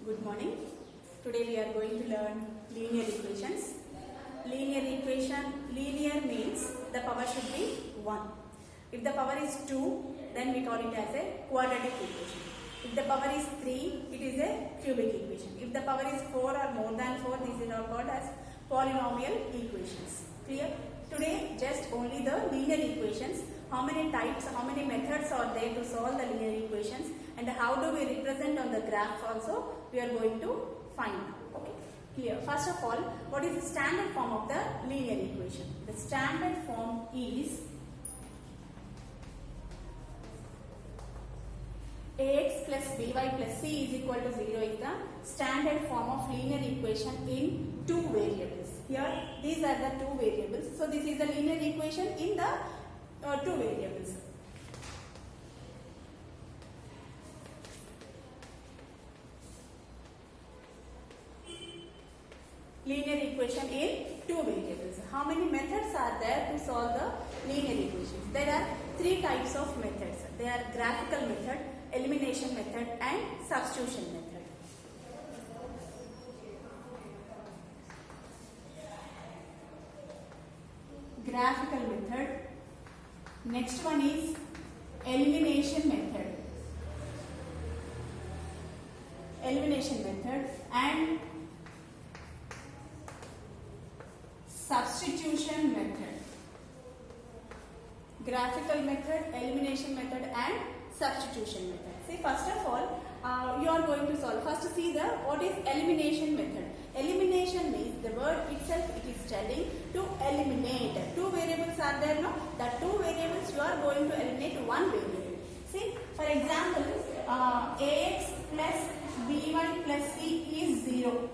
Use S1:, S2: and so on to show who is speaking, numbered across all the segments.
S1: Good morning. Today we are going to learn linear equations. Linear means the power should be 1. If the power is 2, then we call it as a quadratic equation. If the power is 3, it is a cubic equation. If the power is 4 or more than 4, these are called as polynomial equations. Clear? Today just only the linear equations. How many types, how many methods are there to solve the linear equations, and how do we represent on the graph also we are going to find out. Okay, clear. First of all, what is the standard form of the linear equation? The standard form is ax plus by plus c is equal to 0 is the standard form of linear equation in two variables. Here these are the two variables. So this is the linear equation in the two variables. Linear equation in two variables. How many methods are there to solve the linear equations? There are three types of methods. They are graphical method, elimination method and substitution method. Graphical method. Next one is elimination method. Elimination method and substitution method. Graphical method, elimination method and substitution method. See, first of all, you are going to solve. First see the what is elimination method. Elimination means the word itself it is telling to eliminate. Two variables are there, no? The two variables you are going to eliminate one variable. See, for example, ax plus by plus c is 0.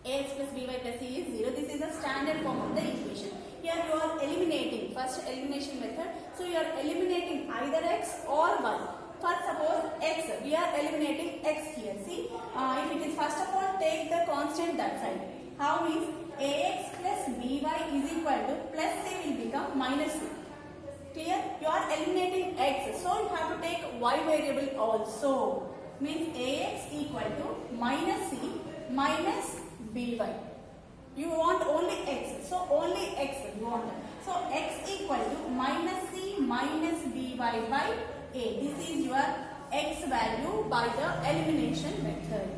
S1: Ax plus by plus c is 0. This is the standard form of the equation. Here you are eliminating, first elimination method. So you are eliminating either x or y. For suppose x, we are eliminating x here. See, if it is first of all take the constant that side. How means ax plus by is equal to plus c will become minus c. Clear? You are eliminating x, so you have to take y variable also. Means ax equal to minus c minus by. You want only x, so only x you want. So x equal to minus c minus by a. This is your x value by the elimination method.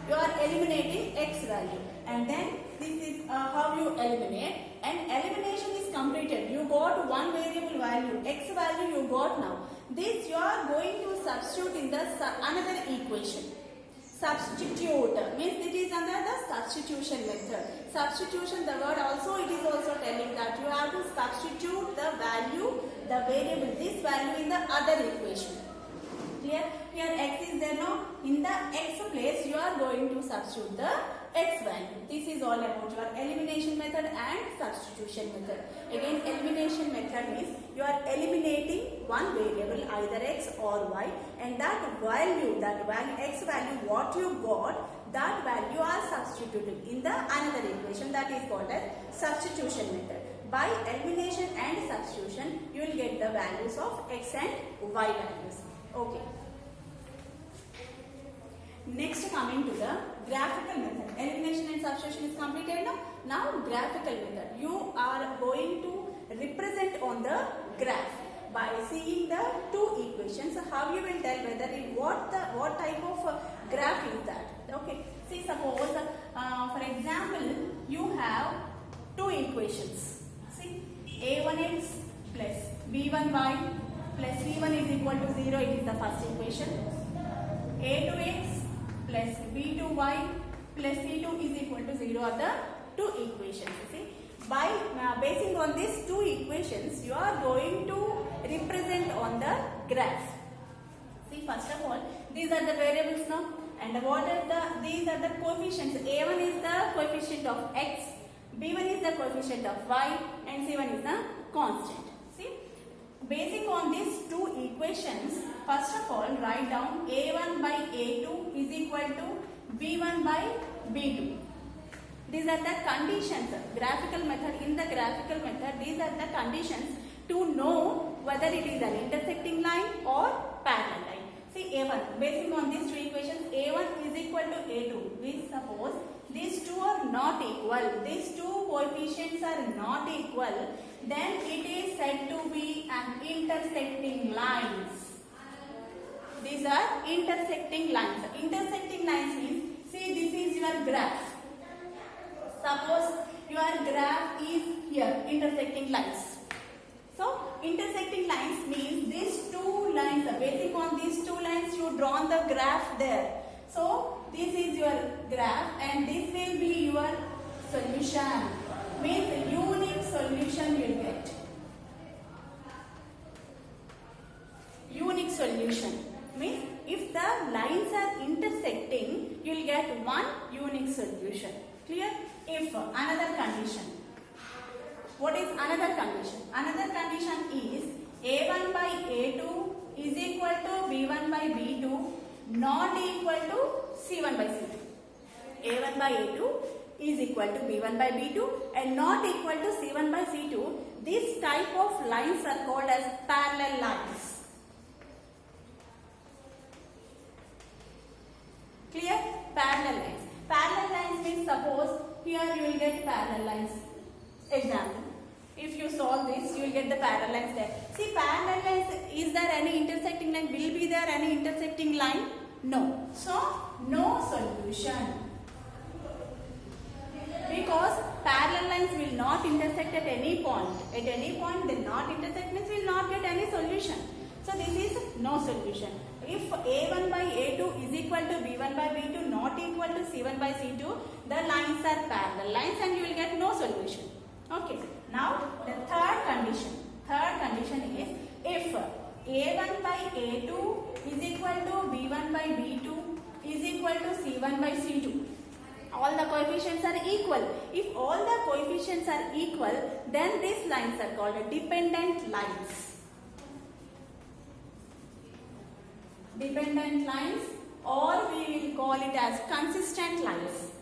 S1: You are eliminating x value, and then this is how you eliminate. And elimination is completed. You got one variable value, x value you got now. This you are going to substitute in the another equation. Substitute means it is under the substitution method. Substitution, the word also it is also telling that you have to substitute the value, the variable, this value in the other equation. Clear? Here x is there now. In the x place you are going to substitute the x value. This is all about your elimination method and substitution method. Again, elimination method means you are eliminating one variable either x or y, and that value x value what you got, that value are substituted in the another equation, that is called as substitution method. By elimination and substitution you will get the values of x and y values. Okay. Next, coming to the graphical method. Elimination and substitution is completed now. Now graphical method. You are going to represent on the graph by seeing the two equations. How you will tell whether what type of graph is that? Okay. See, suppose for example you have two equations. See, a1x plus b1y plus c1 is equal to 0. It is the first equation. a2x plus b2y plus c2 is equal to 0 are the two equations. See, by basing on these two equations, you are going to represent on the graph. See, first of all, these are the variables now, and what are these are the coefficients. A1 is the coefficient of x, b1 is the coefficient of y, and c1 is the constant. See, basing on these two equations, first of all, write down a1 by a2 is equal to b1 by b2. These are the conditions. Graphical method. In the graphical method, these are the conditions to know whether it is an intersecting line or parallel line. See, A1, basing on these two equations, A1 is equal to A2, we suppose these two are not equal, these two coefficients are not equal, then it is said to be an intersecting lines. These are intersecting lines. Intersecting lines means, see, this is your graph. Suppose your graph is here, intersecting lines. So, intersecting lines means these two lines, based on these two lines you drawn the graph there. So, this is your graph and this will be your solution. Means unique solution you will get. Unique solution means if the lines are intersecting, you will get one unique solution. Clear? If another condition. What is another condition? Another condition is A1 by A2 is equal to B1 by B2 not equal to C1 by C2. A1 by A2 is equal to B1 by B2 and not equal to C1 by C2. This type of lines are called as parallel lines. Clear? Parallel lines. Parallel lines means, suppose here you will get parallel lines. Example. If you solve this, you will get the parallel lines there. See, parallel lines, is there any intersecting line? Will be there any intersecting line? No. So, no solution. Because parallel lines will not intersect at any point. At any point they not intersect means we will not get any solution. So, this is no solution. If A1 by A2 is equal to B1 by B2 not equal to C1 by C2, the lines are parallel lines and you will get no solution. Okay. Now, the third condition. Third condition is if A1 by A2 is equal to B1 by B2 is equal to C1 by C2. All the coefficients are equal. If all the coefficients are equal, then these lines are called dependent lines. Dependent lines, or we will call it as consistent lines.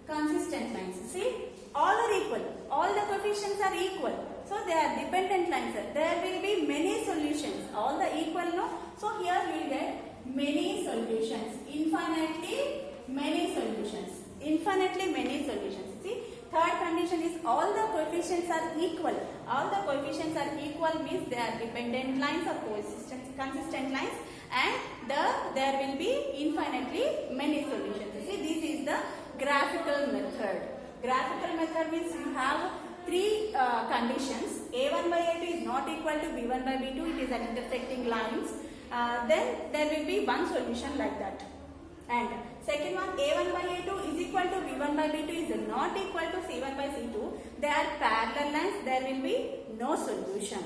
S1: Consistent lines. See, all are equal. All the coefficients are equal. So they are dependent lines. There will be many solutions. All the equal, no? So here we will get many solutions. Infinitely many solutions. Infinitely many solutions. See, third condition is all the coefficients are equal. All the coefficients are equal means they are dependent lines or consistent lines, and there will be infinitely many solutions. See, this is the graphical method. Graphical method means you have three conditions. A1 by A2 is not equal to B1 by B2. It is an intersecting lines. Then there will be one solution like that. And second one, A1 by A2 is equal to B1 by B2 is not equal to C1 by C2. They are parallel lines. There will be no solution.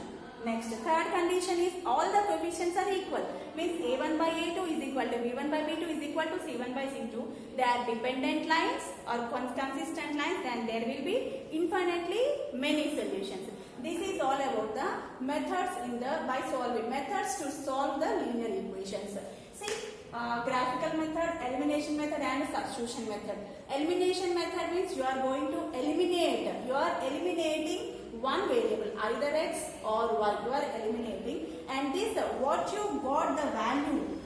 S1: Next, third condition is all the coefficients are equal. Means A1 by A2 is equal to B1 by B2 is equal to C1 by C2. They are dependent lines or consistent lines, and there will be infinitely many solutions. This is all about the methods methods to solve the linear equations. See, graphical method, elimination method and substitution method. Elimination method means you are going to eliminate. You are eliminating one variable, either x or y. You are eliminating, and this what you got the value,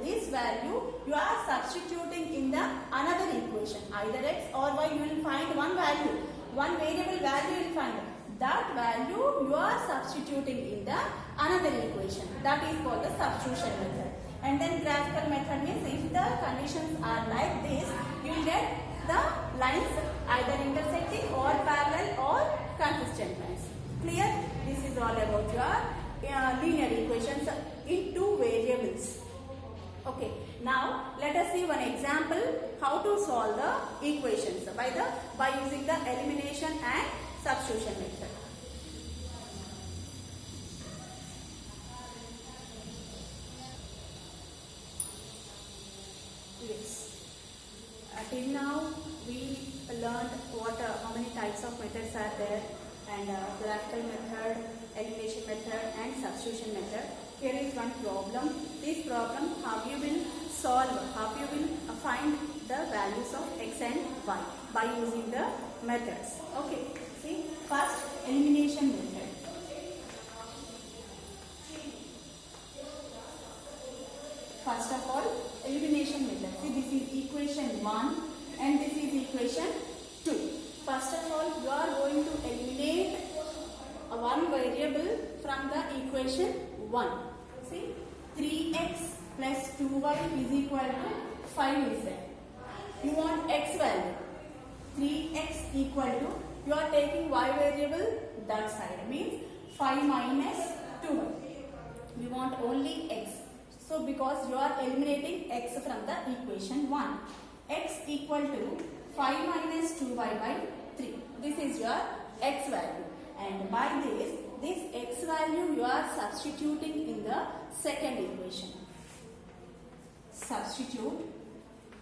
S1: this value you are substituting in the another equation, either x or y. You will find one value, one variable value you will find. That value you are substituting in the another equation. That is called the substitution method. And then graphical method means if the conditions are like this, you will get the lines either intersecting or parallel or consistent lines. Clear? This is all about your linear equations in two variables. Okay. Now let us see one example how to solve the equations by using the elimination and substitution method. Yes. Till now we learned how many types of methods are there, and graphical method, elimination method and substitution method. Here is one problem. This problem, how you will solve, how you will find the values of x and y by using the methods. Okay. See, first elimination method. first of all elimination method. See, this is equation 1 and this is equation 2. First of all, you are going to eliminate one variable from the equation 1. See, 3x plus 2y is equal to 5 is there. You want x value. 3x equal to, you are taking y variable that side, means 5 minus 2y. We want only x. So because you are eliminating x from the equation 1. X equal to 5 minus 2y by 3. This is your x value. And by this x value you are substituting in the second equation. Substitute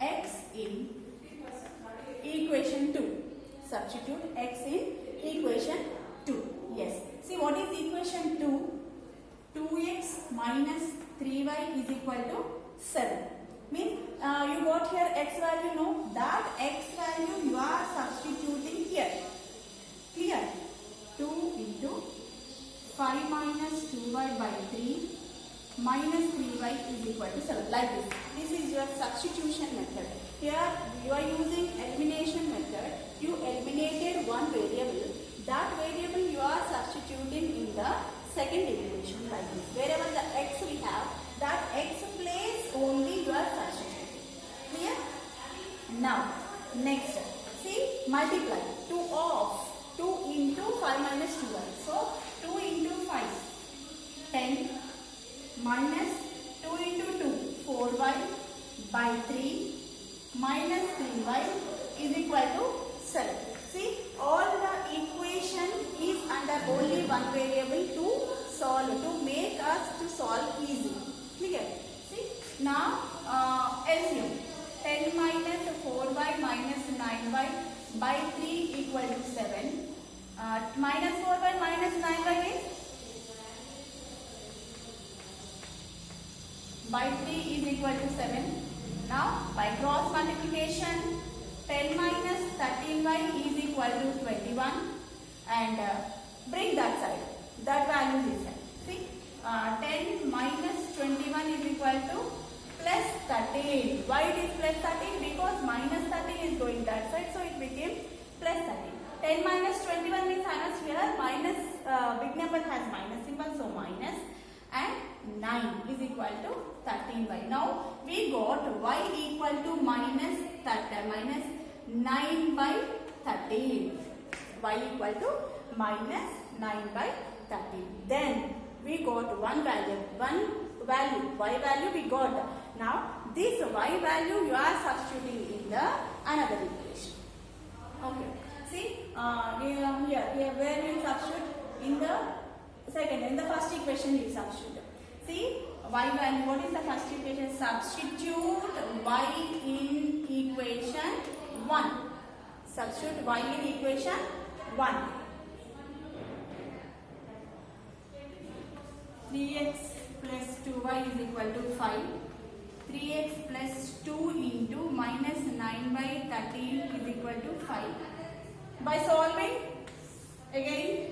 S1: x in equation 2. Substitute x in equation 2. Yes. See, what is equation 2? 2x minus 3y is equal to 7. Means you got here x value, no? That x value you are substituting here. Clear? 2 into 5 minus 2y by 3 minus 3y is equal to 7. Like this. This is your substitution method. Here you are using elimination method. You eliminated one variable. That variable you are substituting in the second equation like this. Wherever the x we have, that x place only you are substituting. Clear? Now, next. See, multiply. 2 of 2 into 5 minus 2y. So, 2 into 5, 10 minus 2 into 2, 4y by 3 minus 3y is equal to 7. See, all the equation is under only one variable to solve, to make us to solve easy. Clear? See, now LCM. 10 minus 4y minus 9y by 3 equal to 7. Minus 4y minus 9y is by 3 is equal to 7. Now by cross multiplication, 10 minus 13y is equal to 21 and bring that side. That value is there. See, 10 minus 21 is equal to plus 13. Why it is plus 13? Because minus 13 is going that side, so it became plus 13. 10 minus 21 means minus here, minus big number has minus symbol, so minus, and 9 is equal to 13y. Now we got y equal to minus 9 by 13. Y equal to minus 9 by 13. Then we got one value, y value we got. Now this y value you are substituting in the another equation. Okay. See, here where you substitute? In the first equation you substitute. See, y value, what is the first equation? Substitute y in equation 1. Substitute y in equation 1. 3x plus 2y is equal to 5. 3x plus 2 into minus 9 by 13 is equal to 5. By solving, again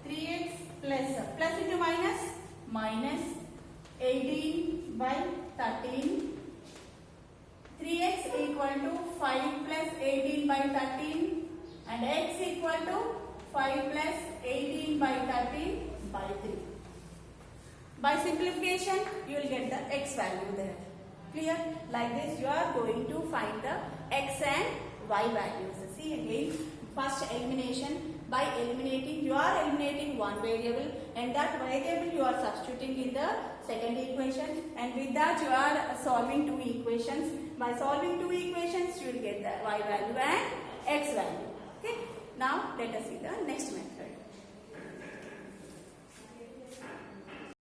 S1: 3x plus into minus 18 by 13. 3x equal to 5 plus 18 by 13 and x equal to 5 plus 18 by 13 by 3. By simplification, you will get the x value there. Clear? Like this, you are going to find the x and y values. See again, first elimination. By eliminating, you are eliminating one variable and that variable you are substituting in the second equation, and with that you are solving two equations. By solving two equations, you will get the y value and x value. Okay. Now let us see the next method.